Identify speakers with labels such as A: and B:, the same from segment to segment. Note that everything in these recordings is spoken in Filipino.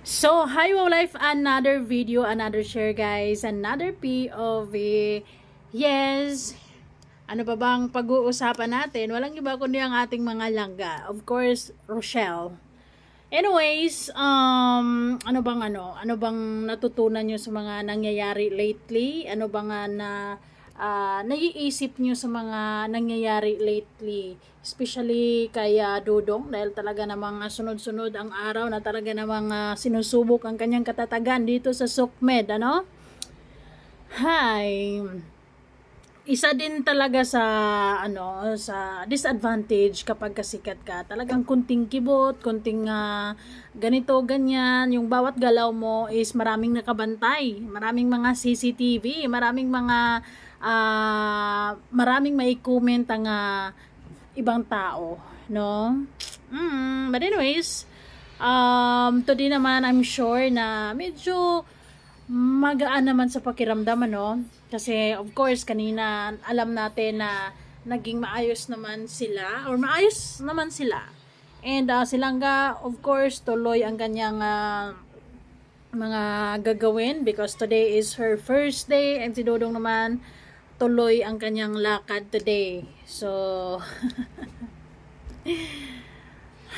A: So, hi Wow Life, another video, another share guys, another POV. Yes, ano ba bang pag-uusapan natin? Walang iba kundi ang ating mga langga. Of course, Rochelle. Anyways, ano bang natutunan nyo sa mga nangyayari lately? Ano bang naiisip nyo sa mga nangyayari lately? Especially kay Dodong dahil talaga namang sunod-sunod ang araw na talaga namang sinusubok ang kanyang katatagan dito sa Sukmed, ano? Hi. Isa din talaga sa sa disadvantage kapag kasikat ka. Talagang kunting kibot, kunting ganito ganyan, yung bawat galaw mo is maraming nakabantay, maraming mga CCTV, maraming may comment ang ibang tao, no? But anyways, today naman I'm sure na medyo magaan naman sa pakiramdam, ano? Kasi of course kanina alam natin na naging maayos naman sila or maayos naman sila. And Silangga of course tuloy ang kanyang mga gagawin because today is her first day and si Dodong naman tuloy ang kanyang lakad today. So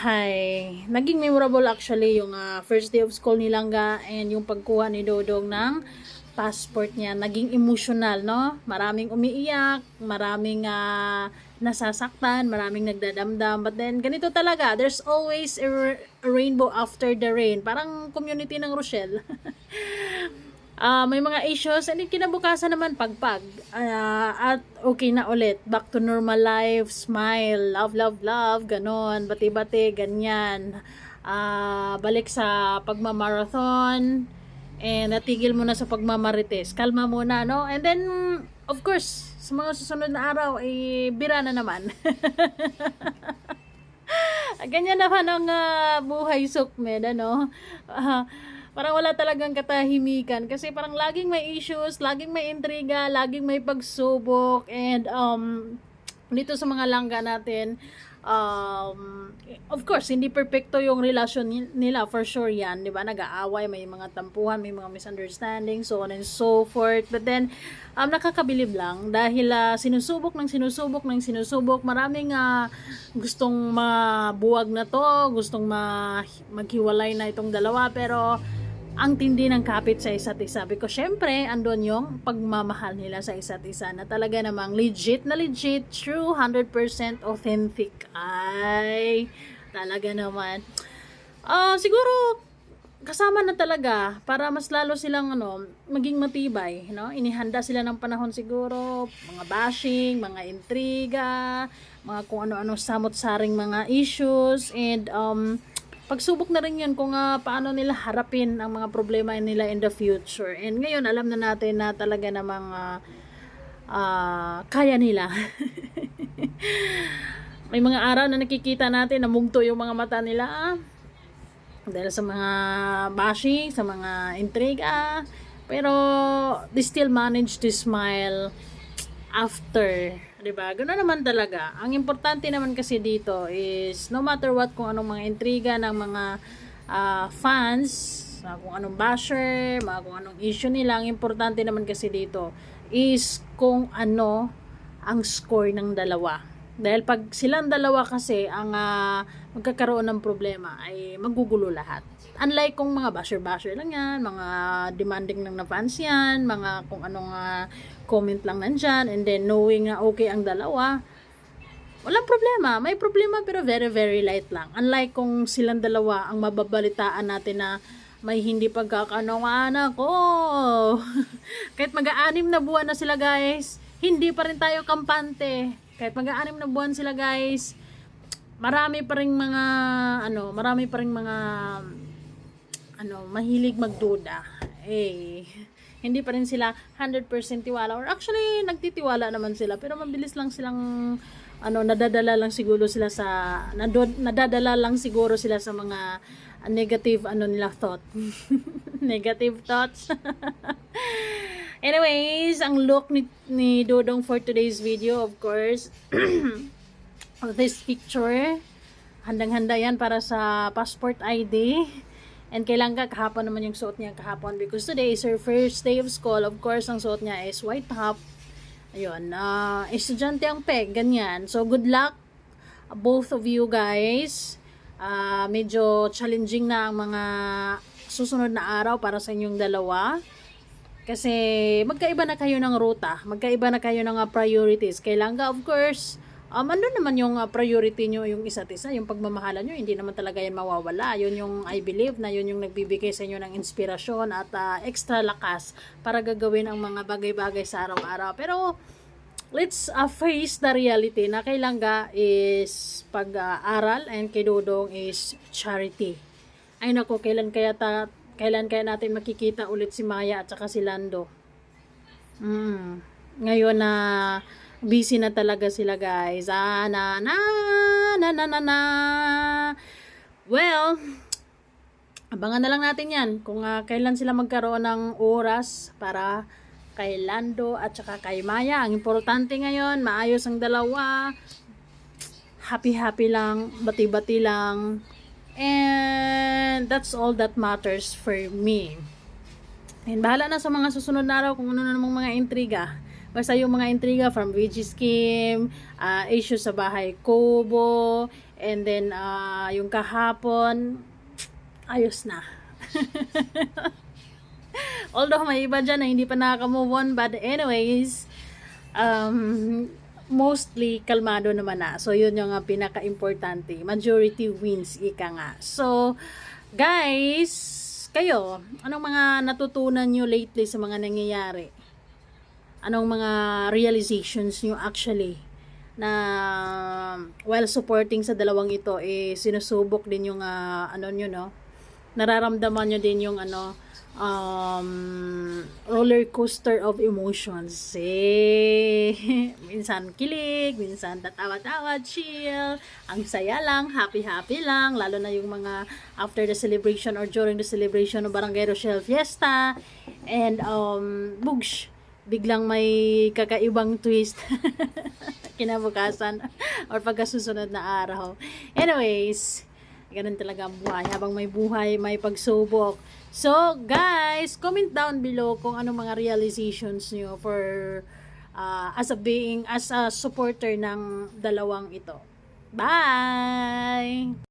A: hi. Naging memorable actually yung first day of school ni Langga and yung pagkuha ni Dodong ng passport niya. Naging emotional, no? Maraming umiiyak, maraming nasasaktan, maraming nagdadamdam. But then, ganito talaga. There's always a rainbow after the rain. Parang community ng Rochelle. May mga issues and kinabukasan naman pagpag at okay na ulit, back to normal life, smile, love love love, ganon, bati-bati, ganyan, balik sa pagmamarathon and natigil muna sa pagmamarites, kalma muna, no? And then of course sa mga susunod na araw ay bira na naman. Ganyan naman ang buhay Sukmed, ano? Parang wala talagang katahimikan kasi parang laging may issues, laging may intriga, laging may pagsubok and dito sa mga langga natin, of course hindi perfecto yung relasyon nila, for sure yan, di ba? Nag-aaway, may mga tampuhan, may mga misunderstanding, so on and so forth, but then nakakabilib lang dahil sinusubok, maraming gustong mabuwag na to, gustong maghiwalay na itong dalawa, pero ang tindi ng kapit sa isa't isa because syempre andun yung pagmamahal nila sa isa't isa na talaga namang legit na legit, true, 100% authentic. Ay talaga naman siguro kasama na talaga para mas lalo silang maging matibay, no? Inihanda sila ng panahon siguro, mga bashing, mga intriga, mga kung ano-ano samot-saring mga issues and pagsubok na rin yun kung paano nila harapin ang mga problema nila in the future. And ngayon, alam na natin na talaga namang kaya nila. May mga araw na nakikita natin na mungto yung mga mata nila dahil sa mga bashing, sa mga intriga. Pero they still manage to smile after, 'di ba? Ganoon naman talaga. Ang importante naman kasi dito is no matter what, kung anong mga intriga ng mga fans, kung anong basher, kung anong issue nila, ang importante naman kasi dito is kung ano ang score ng dalawa. Dahil pag silang dalawa kasi ang magkakaroon ng problema ay magugulo lahat. Unlike kung mga basher-basher lang yan, mga demanding lang na fans yan, mga kung anong comment lang nandyan, and then knowing na okay ang dalawa, walang problema. May problema pero very very light lang. Unlike kung silang dalawa ang mababalitaan natin na may hindi pagkakano-anak ko. Kahit mag-aanim na buwan na sila guys, hindi pa rin tayo kampante. Kahit mag-aanim na buwan sila guys, marami pa ring mga mahilig magduda. Hindi pa rin sila 100% tiwala, or actually nagtitiwala naman sila pero mabilis lang silang nadadala lang siguro sila sa mga negative thought. Negative thoughts. Anyways, ang look ni Dodong for today's video, of course, this picture, handang-handa yan para sa passport ID. And kailan ka kahapon naman yung suot niya kahapon because today is her first day of school. Of course, ang suot niya is white top. Ayun, estudyante ang peg, ganyan. So, good luck both of you guys. Medyo challenging na ang mga susunod na araw para sa inyong dalawa. Kasi magkaiba na kayo ng ruta, magkaiba na kayo ng priorities. Kailangan of course, andun naman yung priority nyo, yung isa't isa, yung pagmamahalan nyo, hindi naman talaga yan mawawala. Yun yung I believe na yun yung nagbibigay sa inyo ng inspirasyon at extra lakas para gagawin ang mga bagay-bagay sa araw-araw. Pero let's face the reality na kay Langga is pag-aral and kay Dodong is charity. Ay nako, kailan kaya natin makikita ulit si Maya at saka si Lando? Ngayon na busy na talaga sila guys. Well, abangan na lang natin yan kung kailan sila magkaroon ng oras para kay Lando at saka kay Maya. Ang importante ngayon, maayos ang dalawa. Happy-happy lang, bati-bati lang. And that's all that matters for me. And bahala na sa mga susunod na araw kung ano na namang mga intriga. Basta yung mga intriga from VG scheme, issue sa bahay Kubo, and then yung kahapon, ayos na. Although may iba dyan na hindi pa nakaka-move on, but anyways, mostly kalmado naman na. So yun yung pinaka-importante. Majority wins, ika nga. So guys, kayo, anong mga natutunan nyo lately sa mga nangyayari? Anong mga realizations nyo actually na while supporting sa dalawang ito, sinusubok din yung ano nyo, no? Nararamdaman nyo din yung roller coaster of emotions. Minsan kilig, minsan tatawa-tawa, chill, ang saya lang, happy-happy lang, lalo na yung mga after the celebration or during the celebration of Barangay Rochelle Fiesta, and bugs, biglang may kakaibang twist kinabukasan or pagkasusunod na araw. Anyways, ganun talaga ang buhay. Habang may buhay, may pagsubok. So, guys, comment down below kung anong mga realizations nyo for as a supporter ng dalawang ito. Bye!